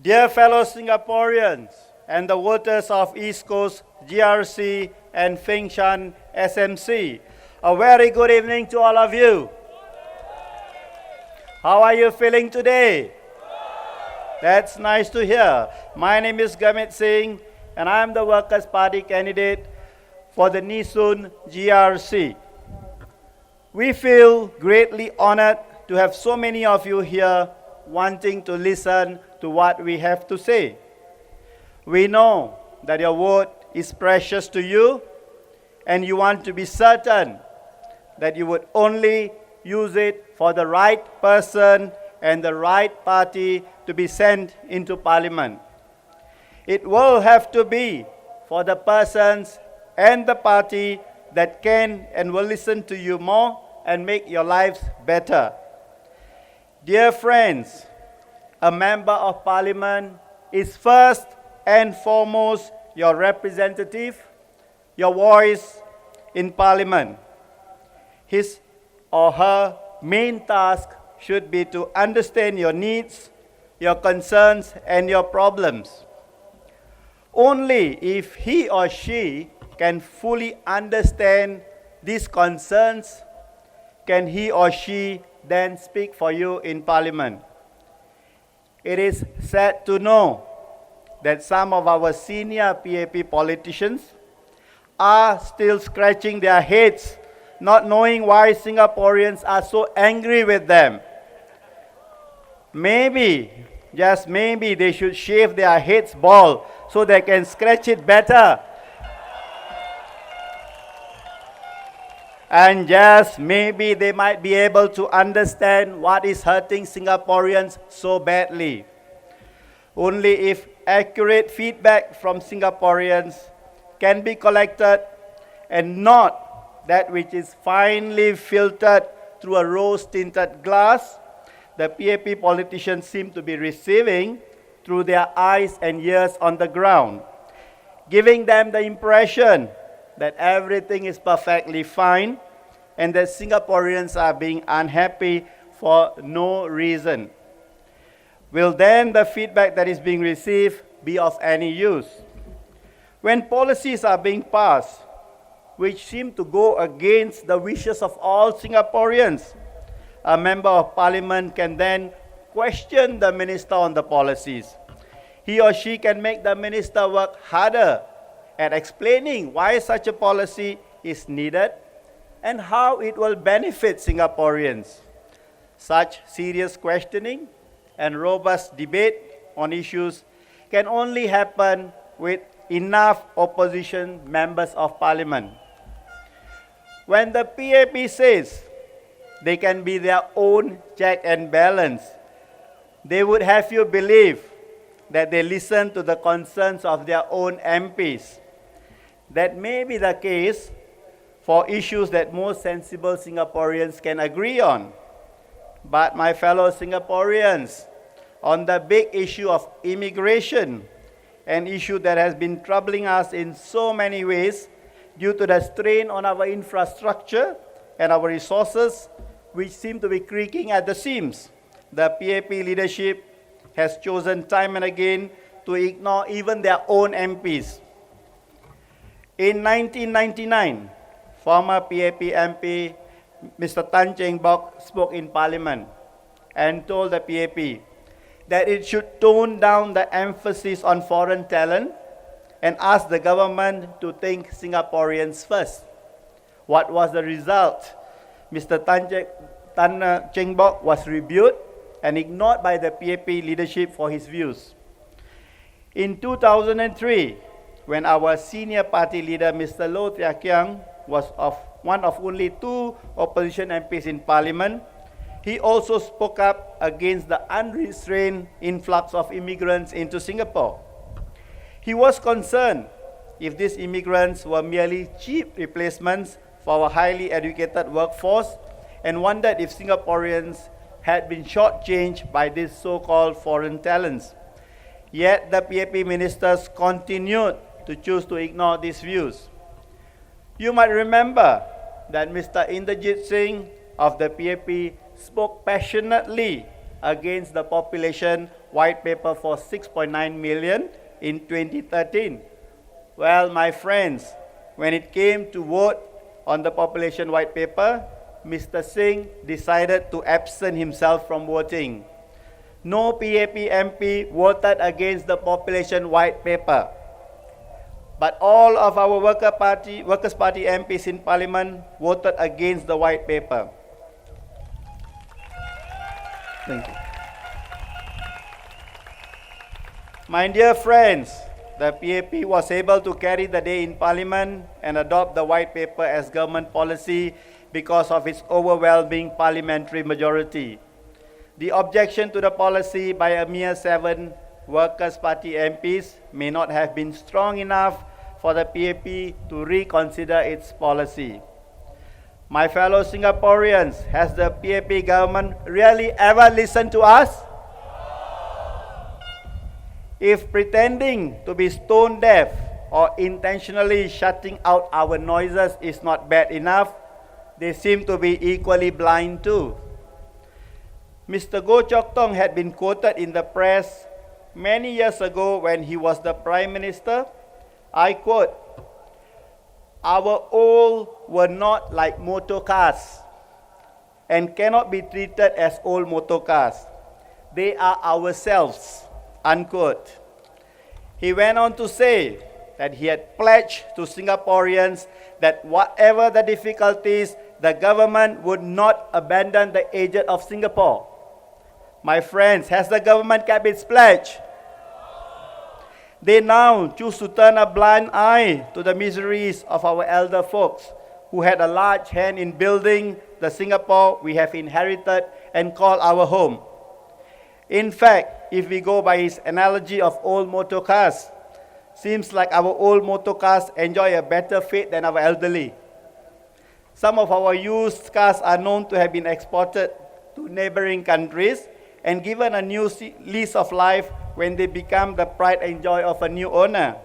Dear fellow Singaporeans and the voters of East Coast GRC and Fengshan SMC, a very good evening to all of you. How are you feeling today? That's nice to hear. My name is Gurmit Singh, and I am the Workers' Party candidate for the Nee-Soon GRC. We feel greatly honored to have so many of you here wanting to listen to what we have to say. We know that your vote is precious to you, and you want to be certain that you would only use it for the right person and the right party to be sent into Parliament. It will have to be for the persons and the party that can and will listen to you more and make your lives better. Dear friends, a member of Parliament is first and foremost your representative, your voice in Parliament. His or her main task should be to understand your needs, your concerns, and your problems. Only if he or she can fully understand these concerns can he or she then speak for you in Parliament. It is sad to know that some of our senior PAP politicians are still scratching their heads, not knowing why Singaporeans are so angry with them. Maybe, just maybe, they should shave their heads bald so they can scratch it better. And just maybe they might be able to understand what is hurting Singaporeans so badly. Only if accurate feedback from Singaporeans can be collected and not that which is finely filtered through a rose-tinted glass, the PAP politicians seem to be receiving through their eyes and ears on the ground, giving them the impression that everything is perfectly fine and that Singaporeans are being unhappy for no reason. Will then the feedback that is being received be of any use? When policies are being passed, which seem to go against the wishes of all Singaporeans, a member of Parliament can then question the minister on the policies. He or she can make the minister work harder at explaining why such a policy is needed and how it will benefit Singaporeans. Such serious questioning and robust debate on issues can only happen with enough opposition members of Parliament. When the PAP says they can be their own check and balance, they would have you believe that they listen to the concerns of their own MPs. That may be the case for issues that most sensible Singaporeans can agree on. But my fellow Singaporeans, on the big issue of immigration, an issue that has been troubling us in so many ways due to the strain on our infrastructure and our resources, which seem to be creaking at the seams, the PAP leadership has chosen time and again to ignore even their own MPs. In 1999, former PAP MP Mr. Tan Cheng Bock spoke in Parliament and told the PAP that it should tone down the emphasis on foreign talent and ask the government to think Singaporeans first. What was the result? Mr. Tan Cheng Bock was rebuked and ignored by the PAP leadership for his views. In 2003, when our senior party leader, Mr. Low Thia Khiang, was one of only 2 opposition MPs in Parliament, he also spoke up against the unrestrained influx of immigrants into Singapore. He was concerned if these immigrants were merely cheap replacements for our highly educated workforce and wondered if Singaporeans had been shortchanged by these so-called foreign talents. Yet the PAP ministers continued to choose to ignore these views. You might remember that Mr. Inderjit Singh of the PAP spoke passionately against the population white paper for 6.9 million in 2013. Well, my friends, when it came to vote on the population white paper, Mr. Singh decided to absent himself from voting. No PAP MP voted against the population white paper. But all of our Workers' Party MPs in Parliament voted against the white paper. Thank you. My dear friends, the PAP was able to carry the day in Parliament and adopt the white paper as government policy because of its overwhelming parliamentary majority. The objection to the policy by a mere 7 Workers' Party MPs may not have been strong enough for the PAP to reconsider its policy. My fellow Singaporeans, has the PAP government really ever listened to us? If pretending to be stone deaf or intentionally shutting out our noises is not bad enough, they seem to be equally blind too. Mr. Goh Chok Tong had been quoted in the press many years ago when he was the Prime Minister. I quote, "Our old were not like motor cars and cannot be treated as old motor cars. They are ourselves," unquote. He went on to say that he had pledged to Singaporeans that whatever the difficulties, the government would not abandon the aged of Singapore. My friends, has the government kept its pledge? They now choose to turn a blind eye to the miseries of our elder folks who had a large hand in building the Singapore we have inherited and call our home. In fact, if we go by his analogy of old motor cars, seems like our old motor cars enjoy a better fate than our elderly. Some of our used cars are known to have been exported to neighboring countries and given a new lease of life when they become the pride and joy of a new owner.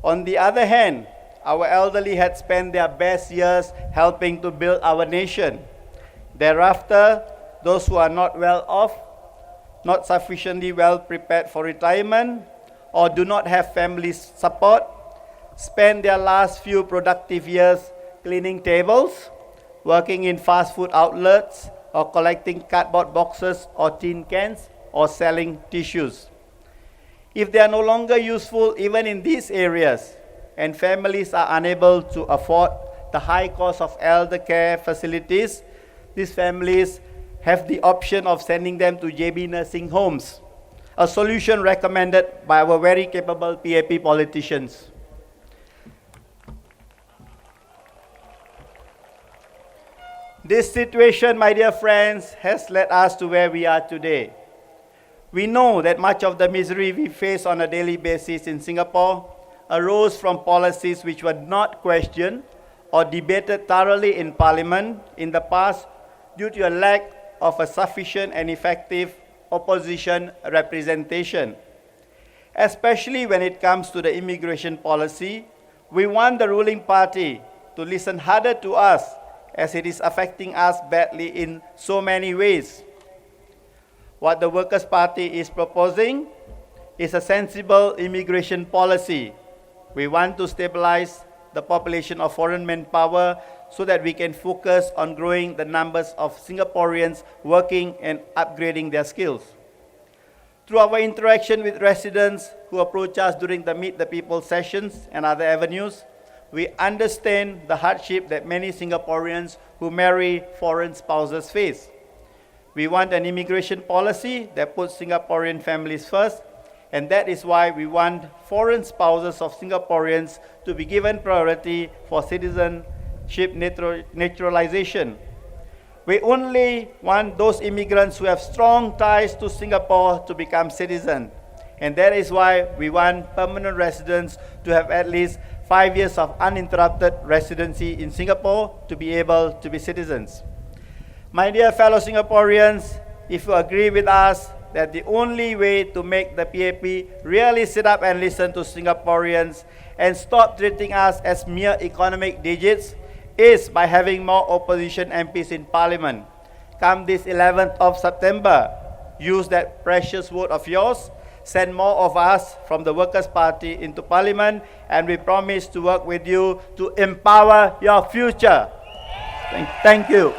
On the other hand, our elderly had spent their best years helping to build our nation. Thereafter, those who are not well off, not sufficiently well prepared for retirement, or do not have family support, spend their last few productive years cleaning tables, working in fast food outlets, or collecting cardboard boxes or tin cans, or selling tissues. If they are no longer useful even in these areas, and families are unable to afford the high cost of elder care facilities, these families have the option of sending them to JB nursing homes, a solution recommended by our very capable PAP politicians. This situation, my dear friends, has led us to where we are today. We know that much of the misery we face on a daily basis in Singapore arose from policies which were not questioned or debated thoroughly in Parliament in the past due to a lack of a sufficient and effective opposition representation. Especially when it comes to the immigration policy, we want the ruling party to listen harder to us as it is affecting us badly in so many ways. What the Workers' Party is proposing is a sensible immigration policy. We want to stabilize the population of foreign manpower so that we can focus on growing the numbers of Singaporeans working and upgrading their skills. Through our interaction with residents who approach us during the Meet the People sessions and other avenues, we understand the hardship that many Singaporeans who marry foreign spouses face. We want an immigration policy that puts Singaporean families first, and that is why we want foreign spouses of Singaporeans to be given priority for citizenship naturalization. We only want those immigrants who have strong ties to Singapore to become citizens. And that is why we want permanent residents to have at least 5 years of uninterrupted residency in Singapore to be able to be citizens. My dear fellow Singaporeans, if you agree with us that the only way to make the PAP really sit up and listen to Singaporeans and stop treating us as mere economic digits is by having more opposition MPs in Parliament, come this 11th of September, use that precious vote of yours. Send more of us from the Workers' Party into Parliament, and we promise to work with you to empower your future. Thank you.